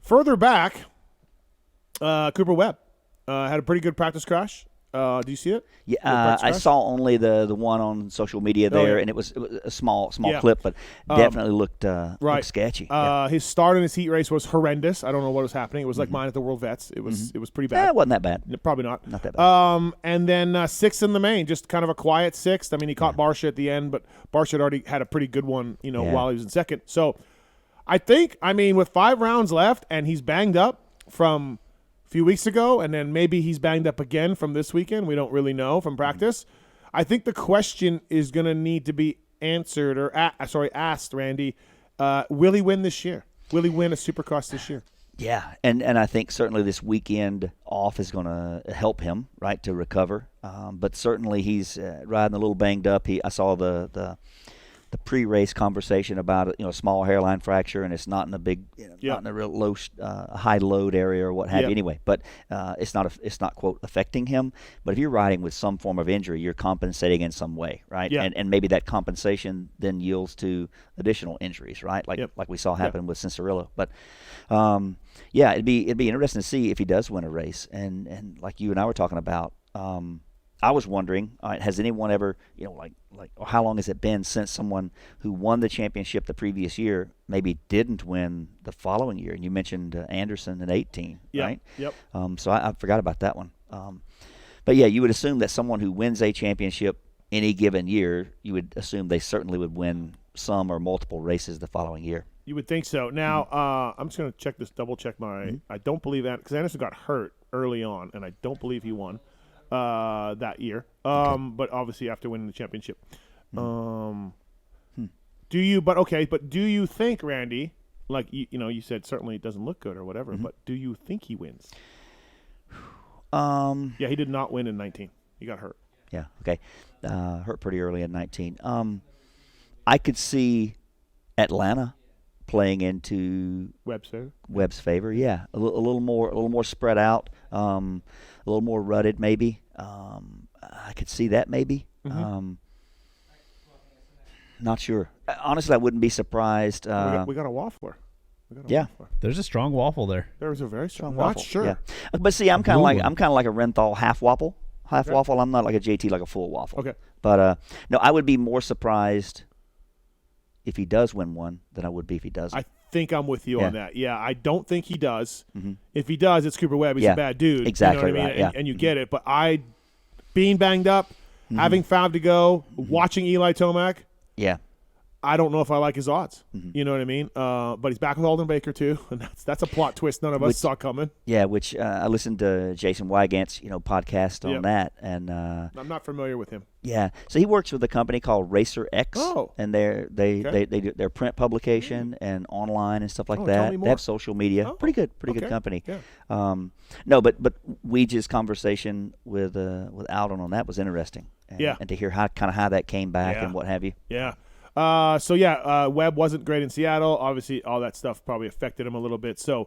Further back, Cooper Webb had a pretty good practice crash. Do you see it? Yeah, I saw only the one on social media there, and it was a small clip, but definitely looked sketchy. His start in his heat race was horrendous. I don't know what was happening. It was like mine at the World Vets. It was pretty bad. It wasn't that bad. Probably not. Not that bad. And then sixth in the main, just kind of a quiet sixth. I mean, he caught Barsha at the end, but Barsha had already had a pretty good one, while he was in second. So I think, with 5 rounds left and he's banged up from a few weeks ago, and then maybe he's banged up again from this weekend. We don't really know from practice. I think the question is going to need to be answered or asked, Randy. Will he win this year? Will he win a Supercross this year? Yeah, and I think certainly this weekend off is going to help him, right, to recover. But certainly he's riding a little banged up. I saw the pre-race conversation about it, a small hairline fracture, and it's not in a big, not in a real low, high load area or what have you. Anyway, but it's not quote affecting him. But if you're riding with some form of injury, you're compensating in some way, right? Yeah. And maybe that compensation then yields to additional injuries, right? Like we saw happen with Cincerillo. But it'd be interesting to see if he does win a race. And like you and I were talking about. I was wondering, has anyone ever, how long has it been since someone who won the championship the previous year maybe didn't win the following year? And you mentioned Anderson in 18, right? Yep. So I forgot about that one. But yeah, you would assume that someone who wins a championship any given year, you would assume they certainly would win some or multiple races the following year. You would think so. Now, I'm just going to double check my. I don't believe that because Anderson got hurt early on, and I don't believe he won that year. But obviously after winning the championship. Do you think, Randy, like you said certainly it doesn't look good or whatever, but do you think he wins? He did not win in 19. He got hurt. Yeah, okay. Hurt pretty early in 19. I could see Atlanta playing into Webb's favor. Yeah, a little more spread out, a little more rutted maybe. I could see that maybe. Not sure. Honestly, I wouldn't be surprised. We got a waffler. Waffler. There's a strong waffle there. There was a very strong waffle. Not sure. Yeah. But see, I'm kind of like a Renthal half waffle. Waffle. I'm not like a JT, like a full waffle. Okay. But no, I would be more surprised if he does win one than I would be if he doesn't. I think I'm with you on that. Yeah, I don't think he does. If he does, it's Cooper Webb. He's a bad dude. Exactly you know what right. I mean? And you get it. But being banged up, having 5 to go, watching Eli Tomac. Yeah. I don't know if I like his odds. You know what I mean? But he's back with Alden Baker too, and that's a plot twist none of us saw coming. Yeah, which I listened to Jason Wygant's podcast on that, and I'm not familiar with him. Yeah, so he works with a company called Racer X, and they do their print publication and online and stuff like that. They have social media. Pretty good company. Yeah. No, but Weege's conversation with Alden on that was interesting. And to hear how that came back and what have you. Yeah. Webb wasn't great in Seattle. Obviously, all that stuff probably affected him a little bit. So